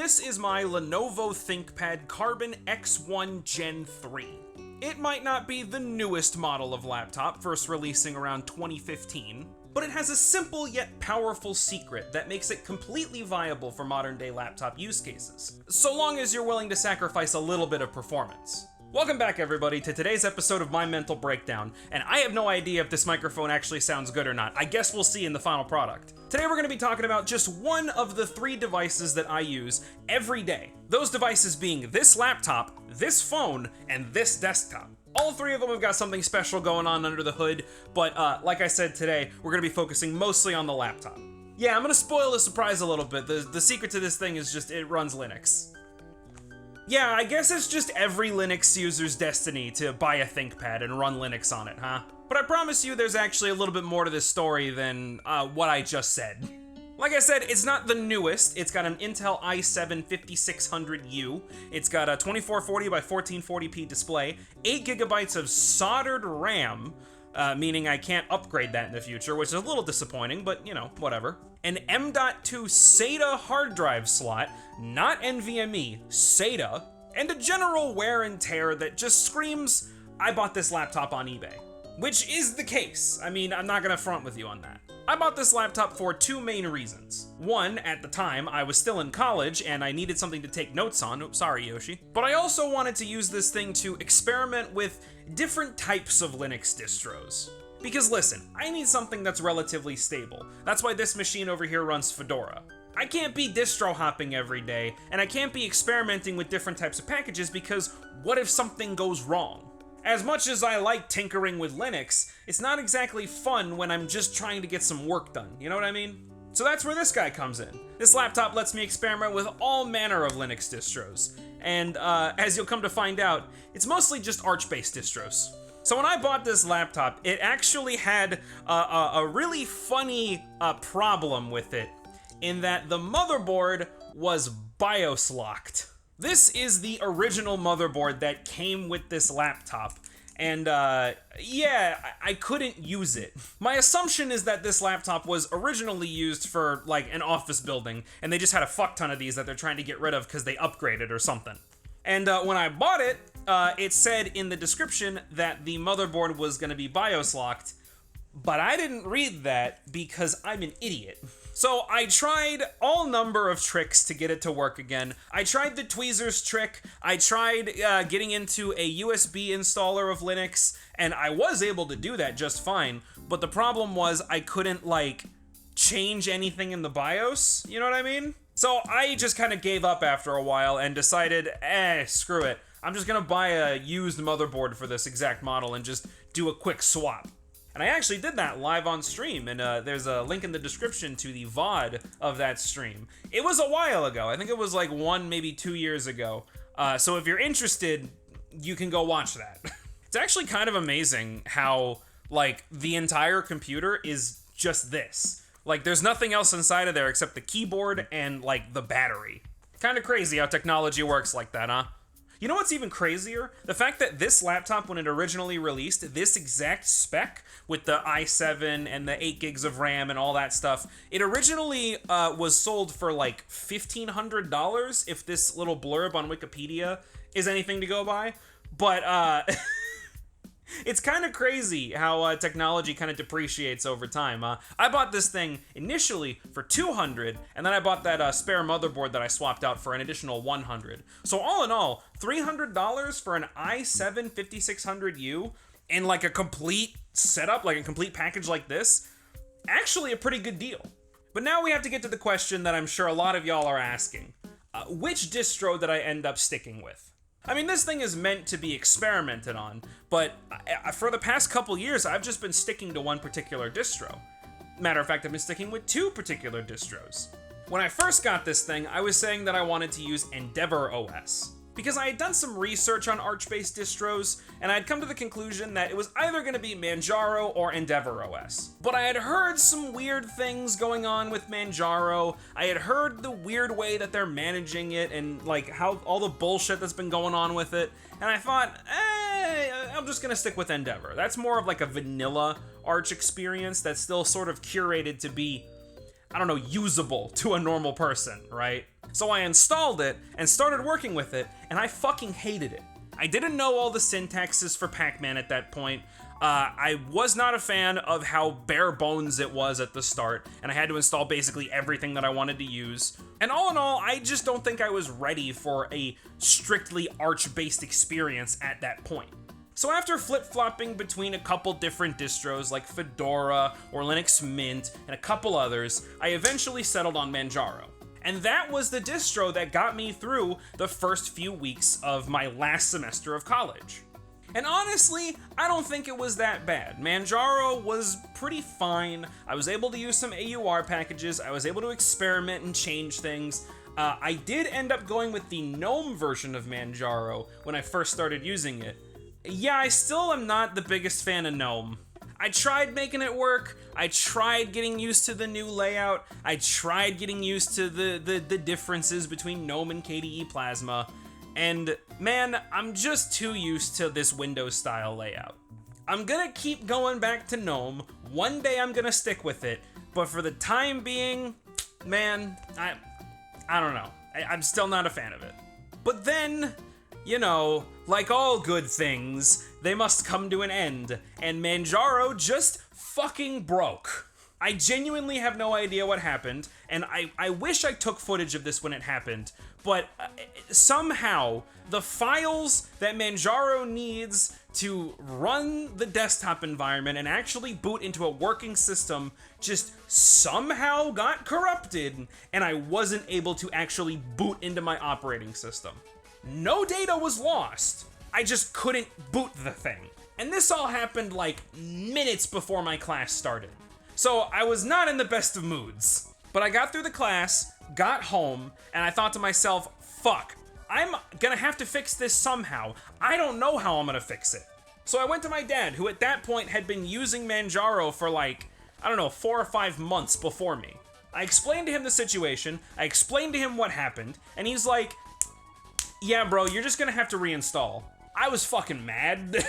this is my Lenovo ThinkPad Carbon X1 Gen 3. It might not be the newest model of laptop, first releasing around 2015, but it has a simple yet powerful secret that makes it completely viable for modern day laptop use cases, so long as you're willing to sacrifice a little bit of performance. Welcome back everybody to today's episode of My Mental Breakdown, and I have no idea if this microphone actually sounds good or not. I guess we'll see in the final product. Today we're going to be talking about just one of the 3 devices that I use every day. Those devices being this laptop, this phone, and this desktop. All 3 of them have got something special going on under the hood, but like I said today, we're going to be focusing mostly on the laptop. Yeah, I'm going to spoil the surprise a little bit. The secret to this thing is just it runs Linux. Yeah, I guess it's just every Linux user's destiny to buy a ThinkPad and run Linux on it, huh? But I promise you there's actually a little bit more to this story than what I just said. Like I said, it's not the newest. It's got an Intel i7 5600U. It's got a 2440 by 1440p display, 8 gigabytes of soldered RAM, meaning I can't upgrade that in the future, which is a little disappointing, but you know, whatever. An M.2 SATA hard drive slot, not NVMe, SATA, and a general wear and tear that just screams, I bought this laptop on eBay. Which is the case. I mean, I'm not gonna front with you on that. I bought this laptop for 2 main reasons. One, at the time, I was still in college and I needed something to take notes on. Oops, sorry, Yoshi. But I also wanted to use this thing to experiment with different types of Linux distros. Because listen, I need something that's relatively stable. That's why this machine over here runs Fedora. I can't be distro hopping every day, and I can't be experimenting with different types of packages because what if something goes wrong? As much as I like tinkering with Linux, it's not exactly fun when I'm just trying to get some work done, you know what I mean? So that's where this guy comes in. This laptop lets me experiment with all manner of Linux distros, and as you'll come to find out, it's mostly just Arch-based distros. So when I bought this laptop, it actually had a really funny problem with it, in that the motherboard was BIOS locked. This is the original motherboard that came with this laptop, and yeah, I couldn't use it. My assumption is that this laptop was originally used for like an office building, and they just had a fuck ton of these that they're trying to get rid of because they upgraded or something. And when I bought it, it said in the description that the motherboard was going to be BIOS locked, but I didn't read that because I'm an idiot. So I tried all number of tricks to get it to work again. I tried the tweezers trick, I tried getting into a USB installer of Linux, and I was able to do that just fine, but the problem was I couldn't, like, change anything in the BIOS, you know what I mean? So I just kind of gave up after a while and decided, screw it. I'm just gonna buy a used motherboard for this exact model and just do a quick swap. And I actually did that live on stream, and there's a link in the description to the VOD of that stream. It was a while ago. I think it was like 1, maybe 2 years ago. So if you're interested, you can go watch that. It's actually kind of amazing how, like, the entire computer is just this. Like, there's nothing else inside of there except the keyboard and, like, the battery. Kind of crazy how technology works like that, huh? You know what's even crazier? The fact that this laptop, when it originally released, this exact spec with the i7 and the 8 gigs of RAM and all that stuff, it originally was sold for like $1,500 if this little blurb on Wikipedia is anything to go by. But it's kind of crazy how technology kind of depreciates over time. I bought this thing initially for $200, and then I bought that spare motherboard that I swapped out for an additional $100. So all in all, $300 for an i7 5600U and like a complete setup, like a complete package like this, actually a pretty good deal. But now we have to get to the question that I'm sure a lot of y'all are asking. Which distro did I end up sticking with? I mean, this thing is meant to be experimented on, but for the past couple years, I've just been sticking to one particular distro. Matter of fact, I've been sticking with 2 particular distros. When I first got this thing, I was saying that I wanted to use Endeavor OS, because I had done some research on Arch-based distros, and I had come to the conclusion that it was either going to be Manjaro or Endeavor OS. But I had heard some weird things going on with Manjaro. I had heard the weird way that they're managing it and like how all the bullshit that's been going on with it. And I thought, I'm just going to stick with Endeavor. That's more of like a vanilla Arch experience that's still sort of curated to be, I don't know, usable to a normal person, right? So I installed it and started working with it, and I fucking hated it. I didn't know all the syntaxes for Pac-Man at that point. I was not a fan of how bare bones it was at the start, and I had to install basically everything that I wanted to use. And all in all, I just don't think I was ready for a strictly Arch-based experience at that point. So after flip-flopping between a couple different distros like Fedora or Linux Mint and a couple others, I eventually settled on Manjaro. And that was the distro that got me through the first few weeks of my last semester of college. And honestly, I don't think it was that bad. Manjaro was pretty fine. I was able to use some AUR packages. I was able to experiment and change things. I did end up going with the GNOME version of Manjaro when I first started using it. Yeah, I still am not the biggest fan of GNOME. I tried making it work. I tried getting used to the new layout. I tried getting used to the differences between GNOME and KDE Plasma. And man, I'm just too used to this Windows style layout. I'm gonna keep going back to GNOME. One day I'm gonna stick with it. But for the time being, man, I don't know. I'm still not a fan of it. But then, you know, like all good things, they must come to an end, and Manjaro just fucking broke. I genuinely have no idea what happened, and I wish I took footage of this when it happened, but somehow the files that Manjaro needs to run the desktop environment and actually boot into a working system just somehow got corrupted, and I wasn't able to actually boot into my operating system. No data was lost. I just couldn't boot the thing. And this all happened like minutes before my class started. So I was not in the best of moods. But I got through the class, got home, and I thought to myself, fuck, I'm gonna have to fix this somehow. I don't know how I'm gonna fix it. So I went to my dad, who at that point had been using Manjaro for like, I don't know, 4 or 5 months before me. I explained to him the situation, I explained to him what happened, and he's like, yeah, bro, you're just gonna have to reinstall. I was fucking mad.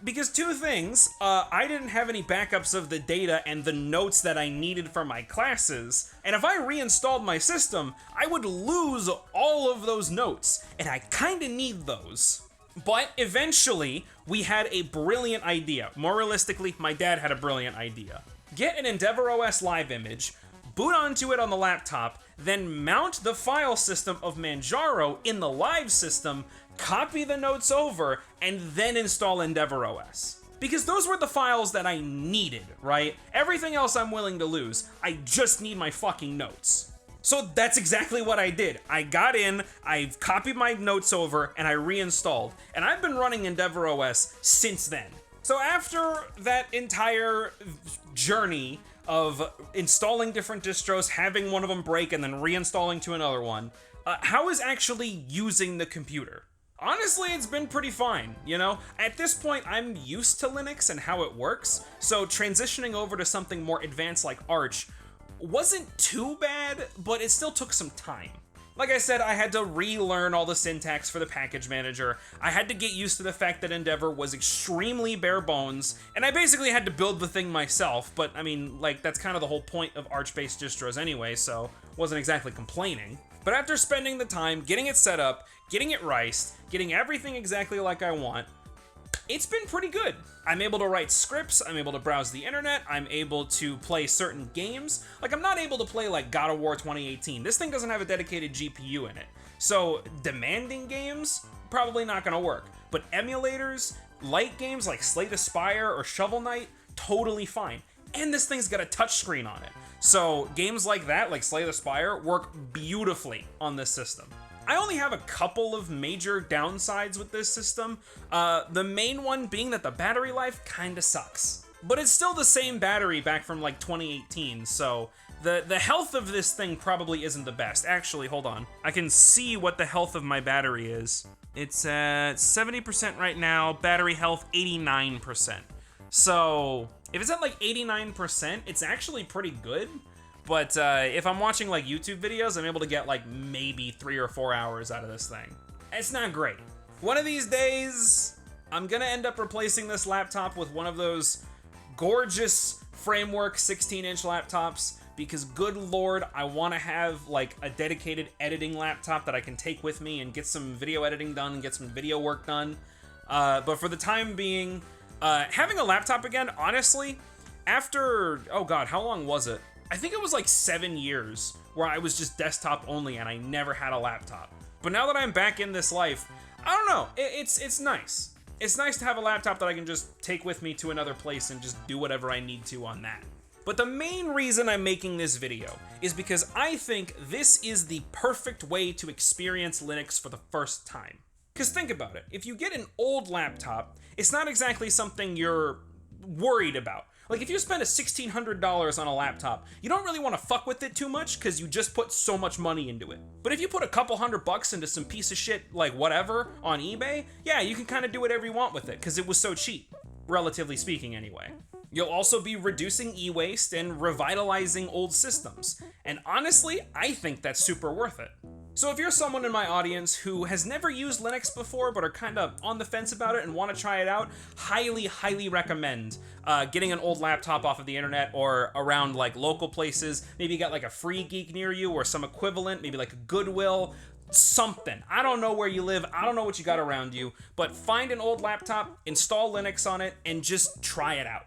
Because two things, I didn't have any backups of the data and the notes that I needed for my classes, and if I reinstalled my system, I would lose all of those notes, and I kinda need those. But eventually, we had a brilliant idea. More realistically, my dad had a brilliant idea. Get an EndeavourOS live image, boot onto it on the laptop, then mount the file system of Manjaro in the live system, copy the notes over, and then install EndeavourOS. Because those were the files that I needed, right? Everything else I'm willing to lose. I just need my fucking notes. So that's exactly what I did. I got in, I copied my notes over, and I reinstalled. And I've been running EndeavourOS since then. So after that entire journey of installing different distros, having one of them break, and then reinstalling to another one, how is actually using the computer? Honestly, it's been pretty fine, you know? At this point, I'm used to Linux and how it works, so transitioning over to something more advanced like Arch wasn't too bad, but it still took some time. Like I said, I had to relearn all the syntax for the package manager. I had to get used to the fact that Endeavour was extremely bare bones, and I basically had to build the thing myself, but I mean, like, that's kind of the whole point of Arch-based distros anyway, so wasn't exactly complaining. But after spending the time getting it set up, getting it riced, getting everything exactly like I want, it's been pretty good. I'm able to write scripts, I'm able to browse the internet, I'm able to play certain games. Like, I'm not able to play like God of War 2018. This thing doesn't have a dedicated GPU in it. So demanding games, probably not gonna work. But emulators, light games like Slay the Spire or Shovel Knight, totally fine. And this thing's got a touchscreen on it. So games like that, like Slay the Spire, work beautifully on this system. I only have a couple of major downsides with this system. The main one being that the battery life kinda sucks. But it's still the same battery back from like 2018, so the health of this thing probably isn't the best. Actually, hold on. I can see what the health of my battery is. It's at 70% right now, battery health 89%. So if it's at like 89%, it's actually pretty good. But if I'm watching like YouTube videos, I'm able to get like maybe 3 or 4 hours out of this thing. It's not great. One of these days, I'm gonna end up replacing this laptop with one of those gorgeous framework 16-inch laptops, because good lord, I want to have like a dedicated editing laptop that I can take with me and get some video editing done and get some video work done. But for the time being, having a laptop again, honestly, after, oh god, how long was it? I think it was like 7 years where I was just desktop only and I never had a laptop. But now that I'm back in this life, I don't know, it's nice. It's nice to have a laptop that I can just take with me to another place and just do whatever I need to on that. But the main reason I'm making this video is because I think this is the perfect way to experience Linux for the first time. Because think about it, if you get an old laptop, it's not exactly something you're worried about. Like, if you spend $1,600 on a laptop, you don't really want to fuck with it too much because you just put so much money into it. But if you put a couple $100 into some piece of shit, like whatever, on eBay, yeah, you can kind of do whatever you want with it because it was so cheap, relatively speaking anyway. You'll also be reducing e-waste and revitalizing old systems. And honestly, I think that's super worth it. So if you're someone in my audience who has never used Linux before but are kind of on the fence about it and want to try it out, highly recommend getting an old laptop off of the internet or around like local places. Maybe you got like a Free Geek near you or some equivalent, maybe like a Goodwill, something. I don't know where you live, I don't know what you got around you, but find an old laptop, install Linux on it, and just try it out.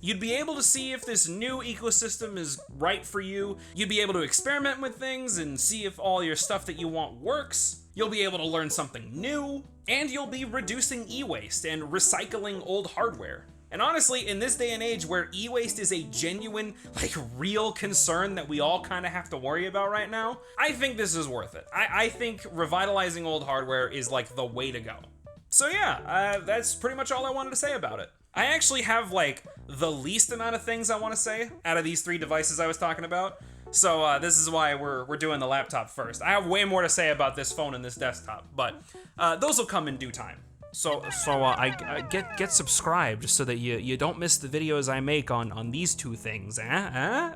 You'd be able to see if this new ecosystem is right for you. You'd be able to experiment with things and see if all your stuff that you want works. You'll be able to learn something new, and you'll be reducing e-waste and recycling old hardware. And honestly, in this day and age where e-waste is a genuine, like, real concern that we all kind of have to worry about right now, I think this is worth it. I think revitalizing old hardware is, like, the way to go. So yeah, that's pretty much all I wanted to say about it. I actually have, like, the least amount of things I want to say out of these 3 devices I was talking about. So this is why we're doing the laptop first. I have way more to say about this phone and this desktop, but those will come in due time. So I get subscribed so that you don't miss the videos I make on these 2 things. Yeah,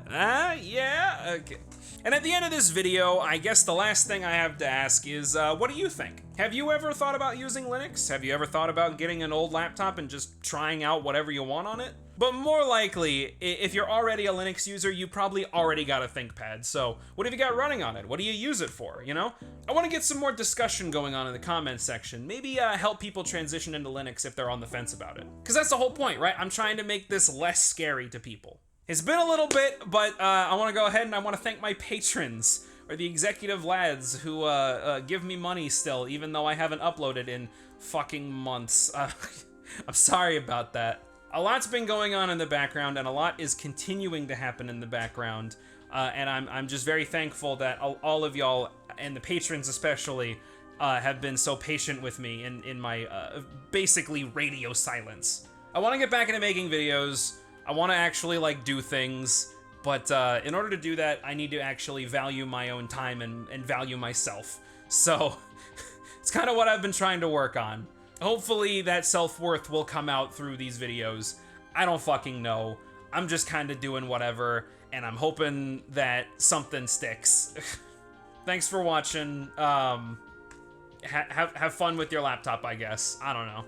okay. And at the end of this video, I guess the last thing I have to ask is, what do you think? Have you ever thought about using Linux? Have you ever thought about getting an old laptop and just trying out whatever you want on it? But more likely, if you're already a Linux user, you probably already got a ThinkPad, so what have you got running on it? What do you use it for, you know? I want to get some more discussion going on in the comments section. Maybe help people transition into Linux if they're on the fence about it. Because that's the whole point, right? I'm trying to make this less scary to people. It's been a little bit, but I want to go ahead and I want to thank my patrons, or the executive lads who give me money still, even though I haven't uploaded in fucking months. I'm sorry about that. A lot's been going on in the background, and a lot is continuing to happen in the background, and I'm just very thankful that all of y'all, and the patrons especially, have been so patient with me in my basically radio silence. I want to get back into making videos. I want to actually, like, do things, but in order to do that, I need to actually value my own time and value myself. So, it's kind of what I've been trying to work on. Hopefully that self-worth will come out through these videos. I don't fucking know. I'm just kind of doing whatever, and I'm hoping that something sticks. Thanks for watching. Have fun with your laptop, I guess. I don't know.